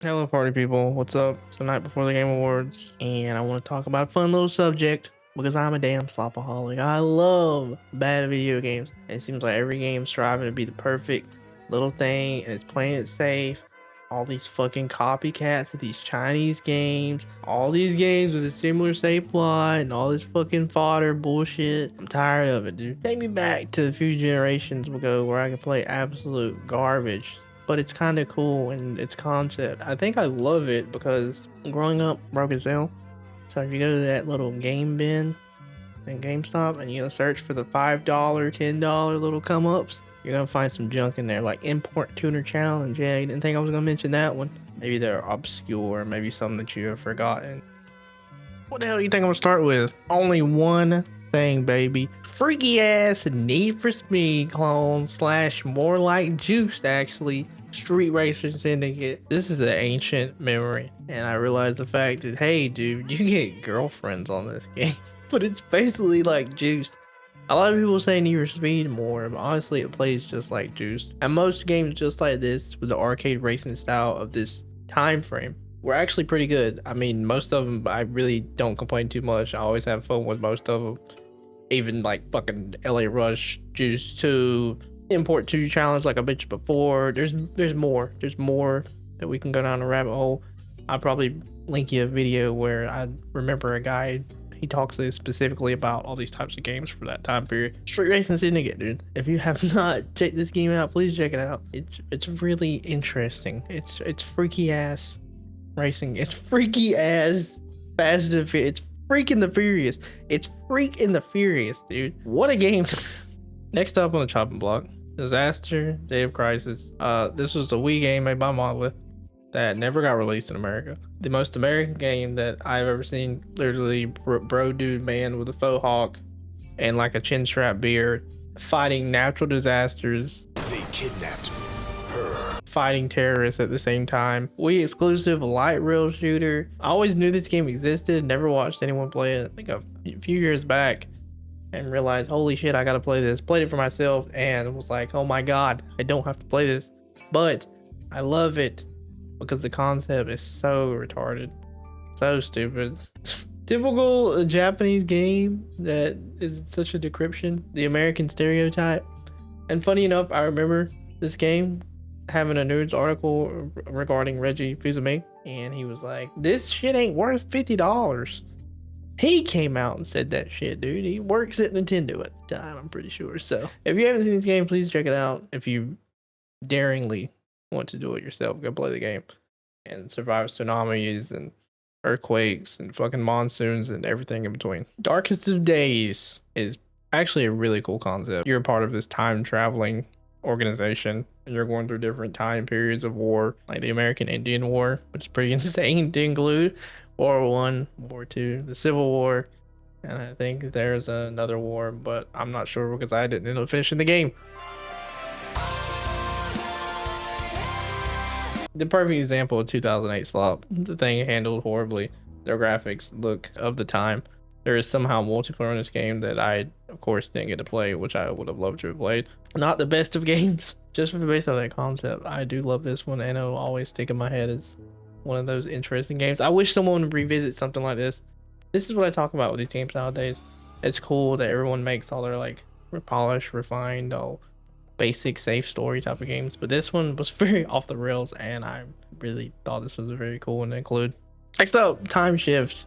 Hello, party people. What's up? It's the night before the Game Awards, and I want to talk about a fun little subject because I'm a damn slopaholic. I love bad video games. It seems like every game's striving to be the perfect little thing, and it's playing it safe. All these fucking copycats of these Chinese games, all these games with a similar safe plot, and all this fucking fodder bullshit. I'm tired of it, dude. Take me back to a few generations ago where I could play absolute garbage, but it's kind of cool in its concept. I think I love it because growing up broke as hell. So if you go to that little game bin in GameStop and you're gonna search for the $5, $10 little come ups, you're gonna find some junk in there like Import Tuner Challenge. Yeah, you didn't think I was gonna mention that one. Maybe they're obscure, maybe something that you have forgotten. What the hell do you think I'm gonna start with? Only one thing, baby. Freaky ass Need for Speed clone slash more like Juiced actually. Street Racer Syndicate. This is an ancient memory, and I realized the fact that, hey dude, you can get girlfriends on this game. But it's basically like Juiced. A lot of people say Need for Speed more, but honestly it plays just like Juiced. And most games just like this with the arcade racing style of this time frame were actually pretty good. I mean, most of them I really don't complain too much. I always have fun with most of them. Even like fucking LA Rush, Juice 2, Import 2 Challenge like I mentioned before. There's more that we can go down a rabbit hole. I'll probably link you a video where I remember a guy, he talks specifically about all these types of games for that time period. Street Racing Syndicate, dude. If you have not checked this game out, please check it out. It's really interesting. It's freaky ass racing. It's freaky ass Fast and Furious. It's freaking the Furious. It's freaking the Furious, dude. What a game. Next up on the chopping block, Disaster Day of Crisis. This was a Wii game made by Monolith that never got released in America. The most American game that I've ever seen. Literally bro dude man with a faux hawk and like a chin strap beard fighting natural disasters. They kidnapped her. Fighting terrorists at the same time. Wii exclusive light rail shooter. I always knew this game existed, never watched anyone play it. I think a few years back and realized, holy shit, I gotta play this. Played it for myself and was like, oh my god, I don't have to play this. But I love it because the concept is so retarded, so stupid. Typical Japanese game that is such a decryption, the American stereotype. And funny enough, I remember this game having a news article regarding Reggie Fils-Aimé, and he was like, this shit ain't worth $50. He came out and said that shit, dude. He works at Nintendo at the time, I'm pretty sure. So if you haven't seen this game, please check it out. If you daringly want to do it yourself, go play the game and survive tsunamis and earthquakes and fucking monsoons and everything in between. Darkest of Days is actually a really cool concept. You're a part of this time traveling organization and you're going through different time periods of war, like the American Indian War, which is pretty insane to include. War One, War Two, the Civil War, and I think there's another war, but I'm not sure because I didn't end up finishing the game. The perfect example of 2008 slop. The thing handled horribly. Their graphics look of the time. There is somehow multiplayer in this game that I, of course, didn't get to play, which I would have loved to have played. Not the best of games, just based on that concept. I do love this one, and it'll always stick in my head as one of those interesting games. I wish someone would revisit something like this. This is what I talk about with these games nowadays. It's cool that everyone makes all their like polished, refined, all basic, safe story type of games, but this one was very off the rails, and I really thought this was a very cool one to include. Next up, Time Shift.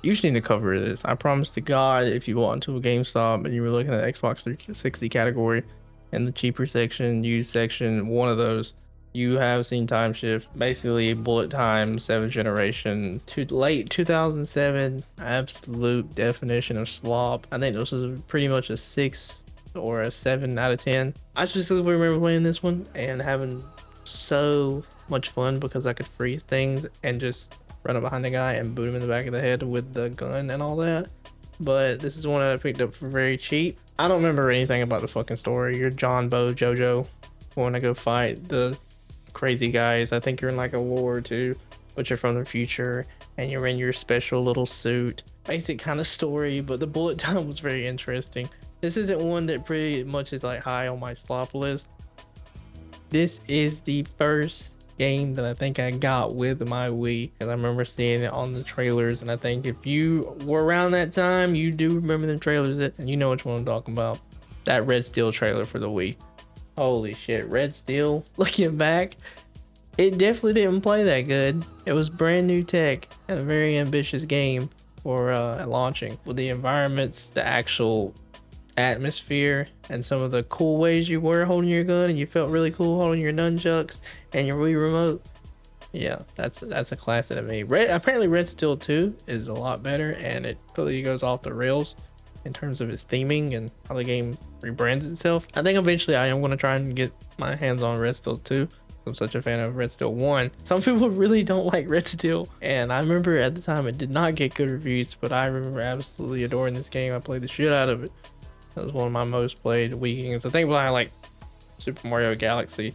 You've seen the cover of this. I promise to God, if you walk into a GameStop and you were looking at the Xbox 360 category in the cheaper section, used section, one of those, you have seen Time Shift. Basically bullet time, 7th generation to late 2007, absolute definition of slop. I think this was pretty much a 6 or a 7 out of 10. I specifically remember playing this one and having so much fun because I could freeze things and just run up behind the guy and boot him in the back of the head with the gun and all that. But this is one that I picked up for very cheap. I don't remember anything about the fucking story. You're John Bo Jojo going to go fight the crazy guys. I think you're in like a World War II, but you're from the future and you're in your special little suit. Basic kind of story, but the bullet time was very interesting. This isn't one that pretty much is like high on my slop list. This is the first game that I think I got with my Wii, because I remember seeing it on the trailers, and I think if you were around that time, you do remember the trailers, and you know which one I'm talking about. That Red Steel trailer for the Wii. Holy shit, Red Steel, looking back, it definitely didn't play that good. It was brand new tech and a very ambitious game for launching, with the environments, the actual atmosphere, and some of the cool ways you were holding your gun, and you felt really cool holding your nunchucks and your Wii remote. Yeah, that's a classic to me. Apparently Red Steel 2 is a lot better, and it totally goes off the rails in terms of its theming and how the game rebrands itself. I think eventually I am going to try and get my hands on Red Steel 2. I'm such a fan of Red Steel 1. Some people really don't like Red Steel, and I remember at the time it did not get good reviews, but I remember absolutely adoring this game. I played the shit out of it. That was one of my most played Wii games. I think behind like Super Mario Galaxy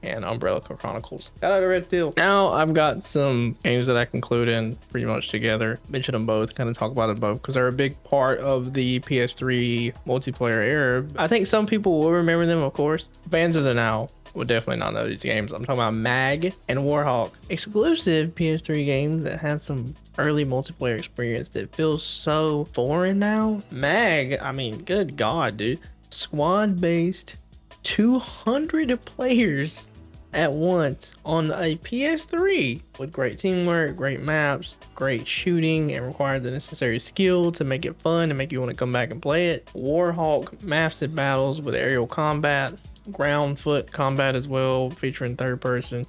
and Umbrella Chronicles. Shout out to Red Steel. Now I've got some games that I can include in pretty much together. Mention them both, kind of talk about them both, because they're a big part of the PS3 multiplayer era. I think some people will remember them, of course. Fans of the now would definitely not know these games. I'm talking about Mag and Warhawk, exclusive PS3 games that had some early multiplayer experience that feels so foreign now. Mag, I mean, good God, dude. Squad based, 200 players at once on a PS3 with great teamwork, great maps, great shooting, and required the necessary skill to make it fun and make you want to come back and play it. Warhawk, massive battles with aerial combat, ground foot combat as well, featuring third person.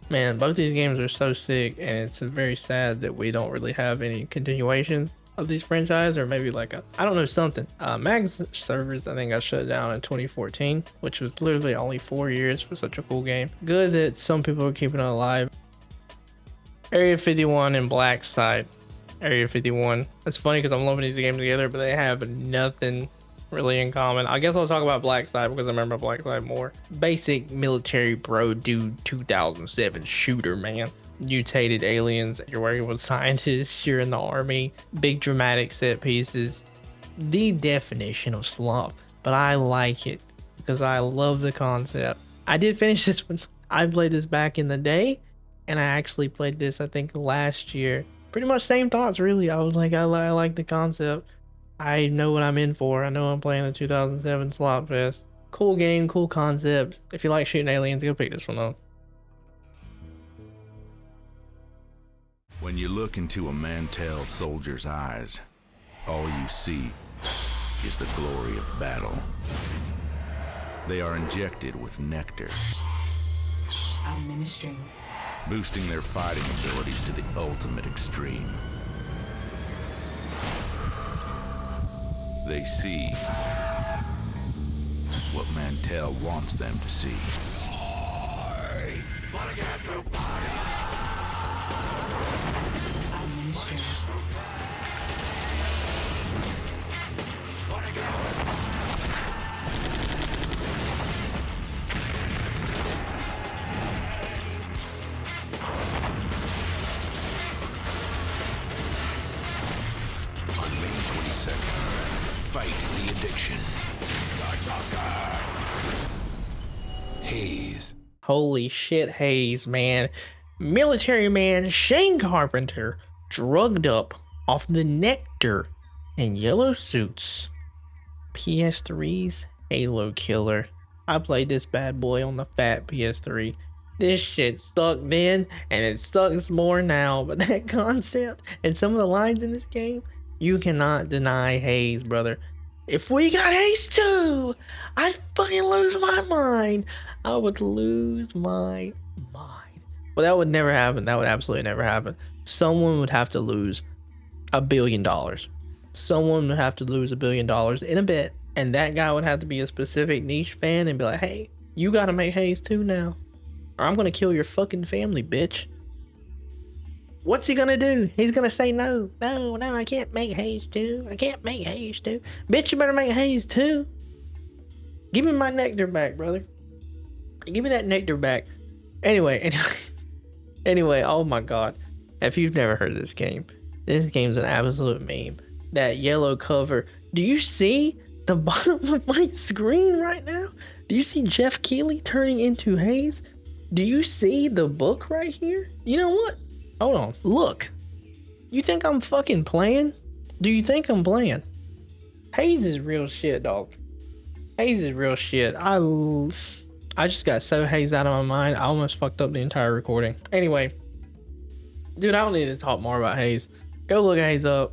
Man, both these games are so sick, and it's very sad that we don't really have any continuation of these franchises, or maybe like I don't know, something. Mag's servers I think got shut down in 2014, which was literally only 4 years for such a cool game. Good that some people are keeping it alive. Area 51 and Black Site. Area 51. It's funny because I'm loving these games together, but they have nothing really in common. I guess I'll talk about Black Site because I remember Black Site more. Basic military bro dude 2007 shooter, man. Mutated aliens, you're working with scientists, you're in the army, big dramatic set pieces, the definition of slop. But I like it because I love the concept. I did finish this one. I played this back in the day, and I actually played this I think last year. Pretty much same thoughts really. I was like, I like the concept. I know what I'm in for. I know I'm playing the 2007 Slop Fest. Cool game, cool concept. If you like shooting aliens, go pick this one up. When you look into a Mantell soldier's eyes, all you see is the glory of battle. They are injected with nectar, Administering. boosting their fighting abilities to the ultimate extreme. They see what Mantell wants them to see. Administering. On May 22nd, fight the addiction. Haze. Holy shit, Haze, man. Military man Shane Carpenter drugged up off the nectar and yellow suits. PS3's Halo Killer. I played this bad boy on the fat PS3. This shit sucked then, and it sucks more now. But that concept and some of the lines in this game, you cannot deny Haze, brother. If we got Haze 2, I'd fucking lose my mind. I would lose my mind. Well, that would never happen. That would absolutely never happen. Someone would have to lose $1 billion. Someone would have to lose $1 billion in a bet, and that guy would have to be a specific niche fan and be like, hey, you gotta make Haze 2 now, or I'm gonna kill your fucking family, bitch. What's he gonna do? He's gonna say no, I can't make Haze 2. I can't make Haze 2. Bitch, you better make Haze 2. Give me my nectar back, brother. Give me that nectar back. Anyway, oh my god. If you've never heard of this game's an absolute meme. That yellow cover. Do you see the bottom of my screen right now? Do you see Jeff Keighley turning into Haze? Do you see the book right here? You know what? Hold on. Look. You think I'm fucking playing? Do you think I'm playing? Haze is real shit, dog. Haze is real shit. I just got so hazed out of my mind, I almost fucked up the entire recording. Anyway, dude, I don't need to talk more about Haze. Go look Haze up.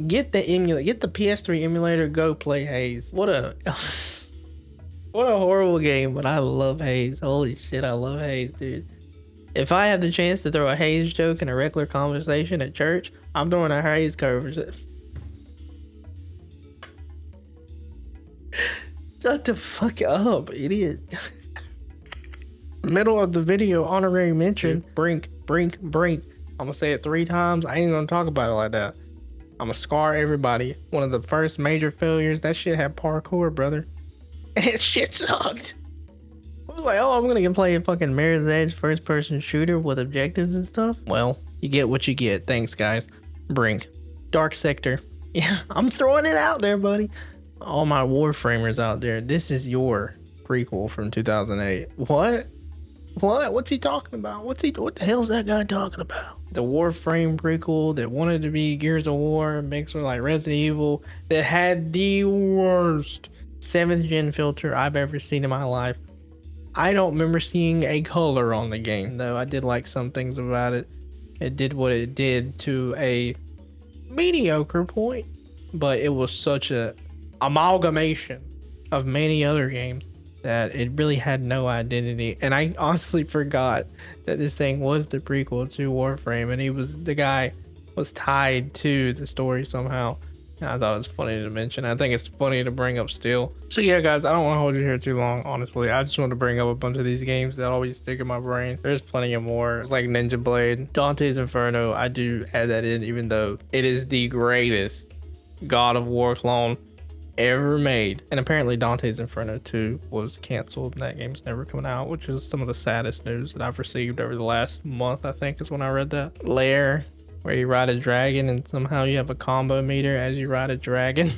Get the PS3 emulator. Go play Haze. What a horrible game, but I love Haze. Holy shit, I love Haze, dude. If I have the chance to throw a Haze joke in a regular conversation at church, I'm throwing a Haze cover. Shut the fuck up, idiot. Middle of the video, honorary mention, brink. I'm gonna say it 3 times. I ain't gonna talk about it like that. I'm gonna scar everybody. One of the first major failures, that shit had parkour, brother. And that shit sucked. I was like, oh, I'm gonna play a fucking Mirror's Edge first person shooter with objectives and stuff. Well, you get what you get. Thanks, guys. Brink. Dark Sector. Yeah, I'm throwing it out there, buddy. All my Warframers out there. This is your prequel from 2008. What? What's he talking about? What the hell's that guy talking about? The Warframe prequel that wanted to be Gears of War mixed with like Resident Evil, that had the worst 7th gen filter I've ever seen in my life. I don't remember seeing a color on the game, though I did like some things about it. It did what it did to a mediocre point, but it was such a amalgamation of many other games that it really had no identity. And I honestly forgot that this thing was the prequel to Warframe, and the guy was tied to the story somehow. And I thought it was funny to mention. I think it's funny to bring up still. So yeah, guys, I don't want to hold you here too long, honestly. I just want to bring up a bunch of these games that always stick in my brain. There's plenty of more. It's like Ninja Blade, Dante's Inferno. I do add that in, even though it is the greatest God of War clone ever made. And apparently Dante's Inferno 2 was canceled and that game's never coming out, which is some of the saddest news that I've received over the last month, I think is when I read that. Lair, where you ride a dragon and somehow you have a combo meter as you ride a dragon.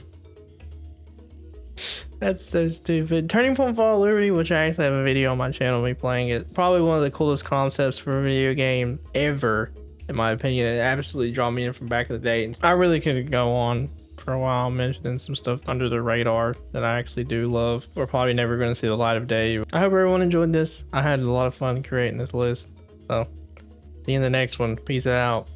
That's so stupid. Turning Point Fall Liberty, which I actually have a video on my channel of me playing it. Probably one of the coolest concepts for a video game ever, in my opinion. It absolutely drew me in from back in the day. I really could go on for a while mentioning some stuff under the radar that I actually do love. We're probably never going to see the light of day. I hope everyone enjoyed this. I had a lot of fun creating this list. So, see you in the next one. Peace out.